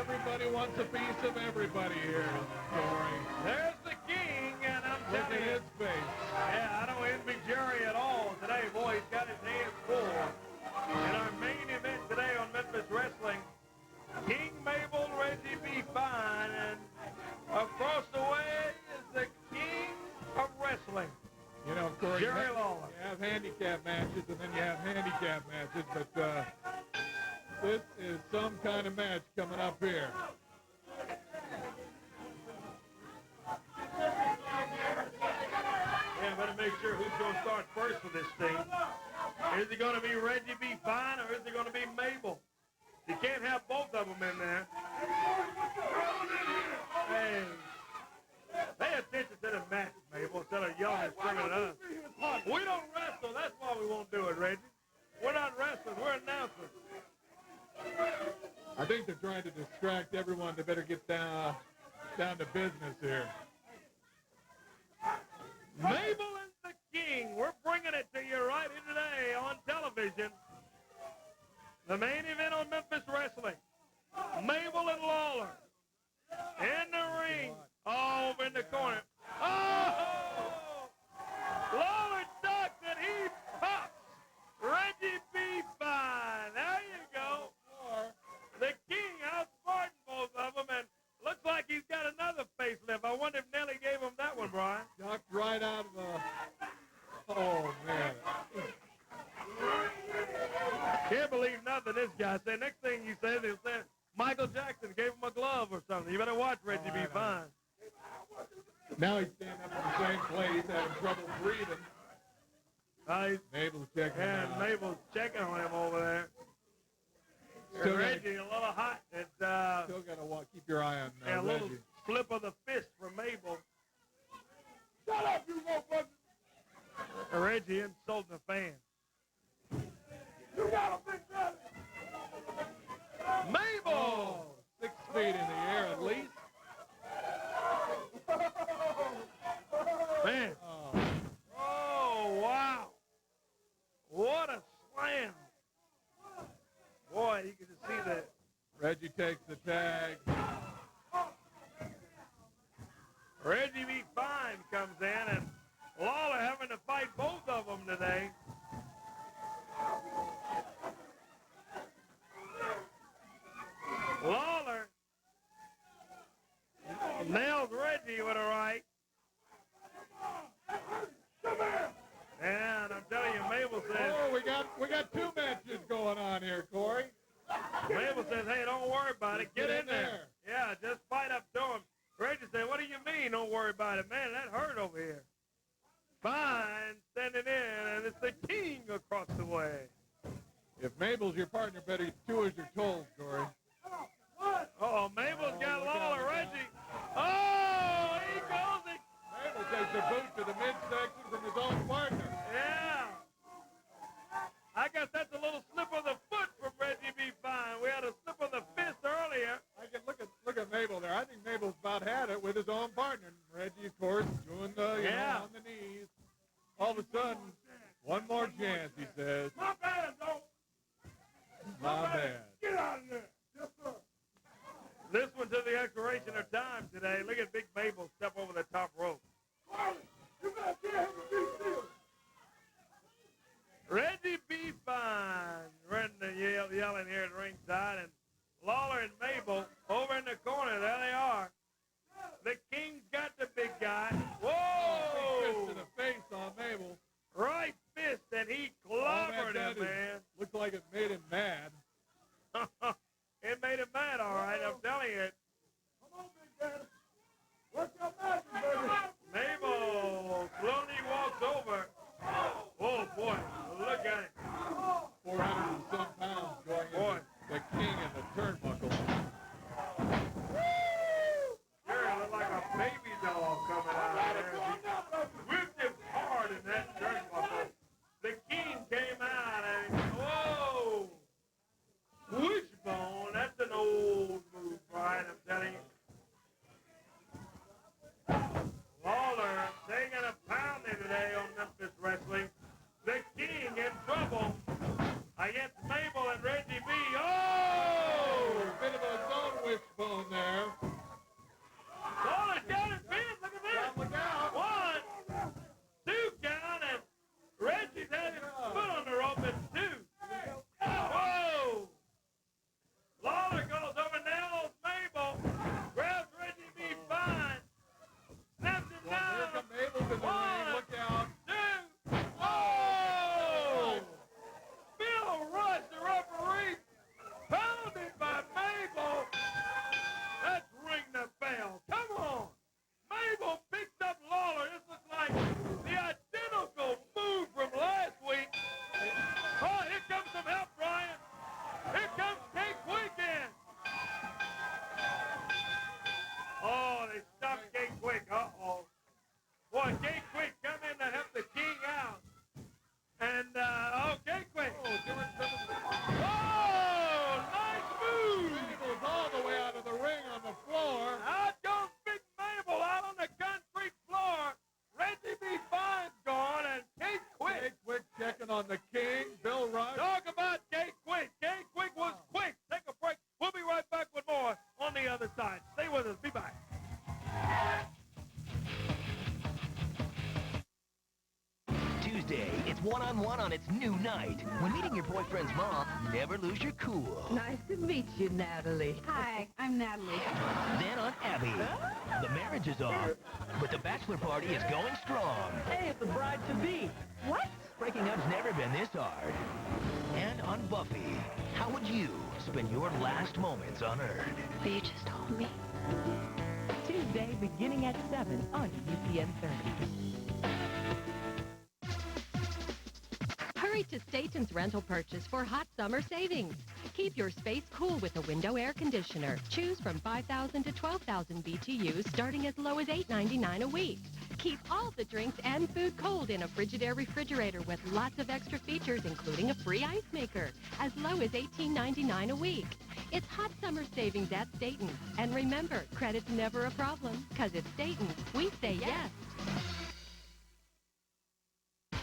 Everybody wants a piece of everybody here, Corey. There's the King, and I'm Look telling at you. his face. Yeah, I don't envy Jerry at all today. Boy, he's got his hands full. In our main event today on Memphis Wrestling, King Mabel, Reggie B. Fine, and across the way is the King of Wrestling. You know, Corey, Jerry Lawler. You have handicap matches, and then you have handicap matches, but this is some kind of match coming up here. Yeah, better make sure who's going to start first with this thing. Is it going to be Reggie B. Fine, or is it going to be Mabel? You can't have both of them in there. Hey, pay attention to the match, Mabel, instead of yelling and screaming at us. We don't wrestle. That's why we won't do it, Reggie. We're not wrestling. We're announcers. I think they're trying to distract everyone. They better get down to business here. Mabel and the King. We're bringing it to you right here today on television. The main event on Memphis Wrestling. Mabel and Lawler. In the ring. Oh, over in the corner. Oh! Lawler ducks and he pops. Reggie B. Fine. There you go. The King outsmarting both of them, and looks like he's got another facelift. I wonder if Nelly gave him that one, Brian. Ducked right out of oh, man. Can't believe nothing this guy said. Next thing you say, they'll say Michael Jackson gave him a glove or something. You better watch Reggie B. Fine. Now he's standing up in the same place, having trouble breathing. Mabel's checking him out. Mabel's checking on him over there. Still Reggie, a little hot. It's, still got to keep your eye on a little Reggie. flip of the fist from Mabel. Shut up, you motherfucker. Reggie insulting the fan. You got a big belly. Mabel! 6 feet in the air at least. Man. Oh, wow. What a slam. Boy, you can just see that. Reggie takes the tag. Reggie B. Fine comes in, and Lawler having to fight both of says... Oh, we got two matches going on here, Corey. Mabel says, hey, don't worry about it. Get in there. Yeah, just fight up to him. Reggie said, what do you mean, don't worry about it? Man, that hurt over here. Fine, sending in, and it's the King across the way. If Mabel's your partner, better do as you're told, Corey. Oh, Mabel's got Lawler. Reggie. Oh, he goes. Mabel takes a boot to the midsection from his own partner. Yeah. I guess that's a little slip of the foot from Reggie B. Fine. We had a slip of the fist earlier. Look at Mabel there. I think Mabel's about had it with his own partner. Reggie, of course, doing the, you know, on the knees. All of a sudden, one more chance, he says. My bad, though. My bad. Get out of there. Yes, sir. This one to the expiration of time today. Look at Big Mabel step over the top rope. Marley, you better get him to be still. Reggie B. Fine yelling here at ringside, and Lawler and Mabel over in the corner. There they are. The King's got the big guy. Whoa! Big fist to the face on Mabel. Right fist, and he clobbered him, man. Looks like it made him mad. It made him mad, all right. I'm telling you. Come on, Big Daddy. What's your magic, baby? Mabel slowly walks over. Oh, boy. Look at it. 400 and some pounds going into the King and the turnbuckle. Sure, looked like a baby doll coming out there. Whipped him hard in that turnbuckle. The King came out and, whoa! Wishbone, that's an old move, Brian, I'm telling you. Lawler taking a pounding today on Memphis Wrestling. The King in trouble against Mabel and Reggie B. Oh! Bit of a zone wishbone there. Lawler's got his pins. Look at this. Look out. 1, 2 count, and Reggie's had his foot on the rope at 2. Whoa! Lawler goes over, nails Mabel, grabs Reggie B. Fine, snaps him down. Here come Mabel to the ring. Look out. 2. Oh! Bill Rush, the referee, pounded by Mabel. Let's ring the bell. Come on. Mabel picked up Lawler. This looks like the identical move from last week. Oh, here comes some help, Brian. Here comes Kate Quick in. Oh, they stopped Kate Quick. Uh-oh. Boy, Kate Quick come in to help the King out. And, Kate Quick. Oh, nice move. Mabel's all the way out of the ring on the floor. Out goes Big Mabel out on the concrete floor. Reggie B. Fine's gone, and Kate Quick. Kate Quick checking on the King. Bill Rush. Talk about Kate Quick. Kate Quick was quick. Take a break. We'll be right back with more on the other side. Stay with us. Be back. Tuesday, it's one-on-one on its new night. When meeting your boyfriend's mom, never lose your cool. Nice to meet you, Natalie. Hi, I'm Natalie. Then on Abby, the marriage is off, but the bachelor party is going strong. Hey, it's the bride-to-be. What? Breaking up's never been this hard. And on Buffy, how would you spend your last moments on Earth? But you just told me. Tuesday, beginning at 7 on UPN 30. Hurry to Staten's Rental Purchase for hot summer savings. Keep your space cool with a window air conditioner. Choose from 5,000 to 12,000 BTUs starting as low as $8.99 a week. Keep all the drinks and food cold in a Frigidaire refrigerator with lots of extra features, including a free ice maker, as low as $18.99 a week. It's hot summer savings at Staten's. And remember, credit's never a problem, because at Staten's, we say yes.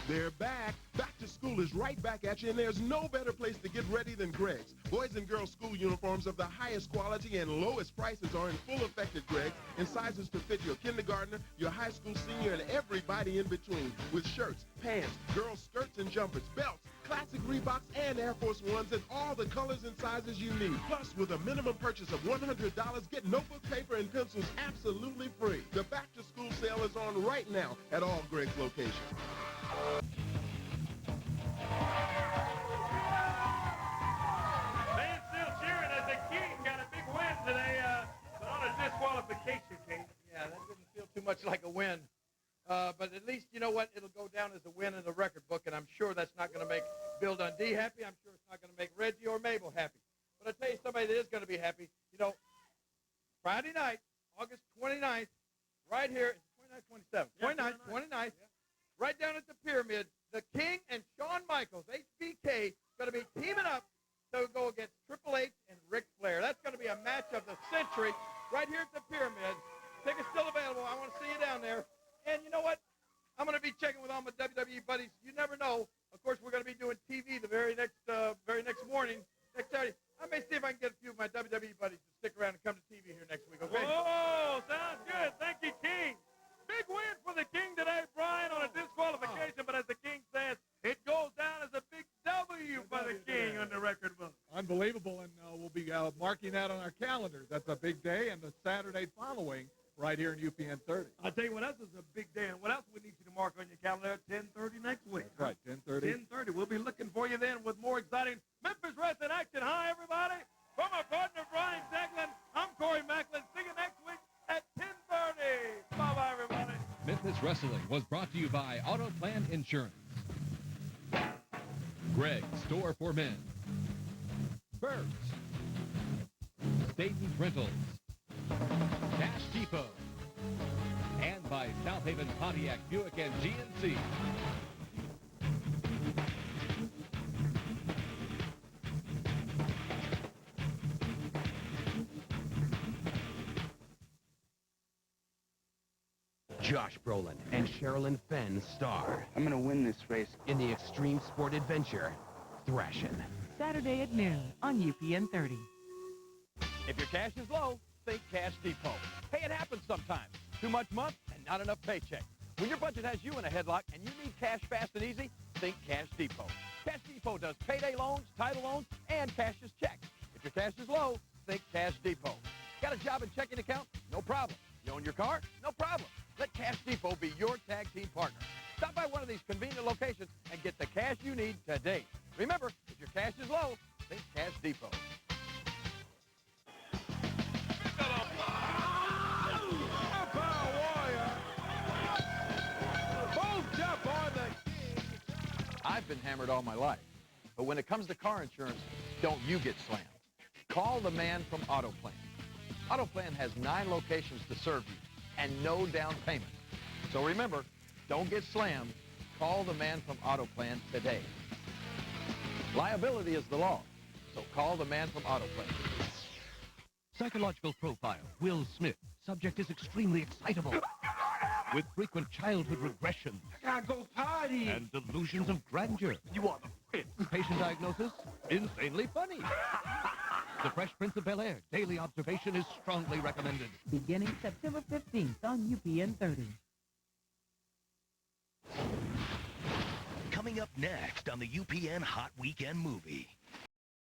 They're back. Back to school is right back at you, and there's no better place to get ready than Greg's. Boys and girls school uniforms of the highest quality and lowest prices are in full effect at Greg's in sizes to fit your kindergartner, your high school senior, and everybody in between. With shirts, pants, girls' skirts and jumpers, belts, classic Reeboks, and Air Force Ones, and all the colors and sizes you need. Plus, with a minimum purchase of $100, get notebook paper and pencils absolutely free. The back-to-school sale is on right now at all Greg's locations. much like a win. But at least, you know what? It'll go down as a win in the record book, and I'm sure that's not going to make Bill Dundee happy. I'm sure it's not going to make Reggie or Mabel happy. But I'll tell you somebody that is going to be happy. You know, Friday night, August 29th, right here, 29th, 27th, 29th, right down at the Pyramid, the King and Shawn Michaels, HBK, going to be teaming up to go against Triple H and Ric Flair. That's going to be a match of the century right here at the Pyramid. Tickets still available. I want to see you down there. And you know what? I'm going to be checking with all my WWE buddies. You never know. Of course, we're going to be doing TV the very next morning, next Saturday. I may see if I can get a few of my WWE buddies to stick around and come to TV here next week, okay? Oh, sounds good. Thank you, King. Big win for the King today, Brian, on a disqualification. But as the King says, it goes down as a big W for the King on the record book. Unbelievable, and we'll be marking that on our calendars. That's a big day, and the Saturday following right here in UPN 30. I'll tell you what else is a big day, and what else we need you to mark on your calendar at 10:30 next week. That's right, 10:30. 10:30. We'll be looking for you then with more exciting Memphis Wrestling action. Hi, everybody. From our partner, Brian Declan, I'm Corey Macklin. See you next week at 10:30. Bye-bye, everybody. Memphis Wrestling was brought to you by Autoplan Insurance, Greg's Store for Men, Birds, Staten's Rentals, Cash Depot, and by South Haven Pontiac Buick and GNC. Josh Brolin and Sherilyn Fenn star. I'm going to win this race. In the extreme sport adventure, Thrashin'. Saturday at noon on UPN 30. If your cash is low, think Cash Depot. Hey, it happens sometimes. Too much month and not enough paycheck. When your budget has you in a headlock and you need cash fast and easy, think Cash Depot. Cash Depot does payday loans, title loans, and cashes checks. If your cash is low, think Cash Depot. Got a job and checking account? No problem. You own your car? No problem. Let Cash Depot be your tag team partner. Stop by one of these convenient locations and get the cash you need today. Remember, if your cash is low, think Cash Depot. I've been hammered all my life. But when it comes to car insurance, don't you get slammed. Call the man from Autoplan. Autoplan has 9 locations to serve you and no down payment. So remember, don't get slammed. Call the man from Autoplan today. Liability is the law, so call the man from Autoplan. Psychological profile, Will Smith. Subject is extremely excitable. With frequent childhood regression. I gotta go party. And delusions of grandeur. You are the Prince. Patient diagnosis, insanely funny. The Fresh Prince of Bel-Air, daily observation is strongly recommended. Beginning September 15th on UPN 30. Coming up next on the UPN Hot Weekend Movie.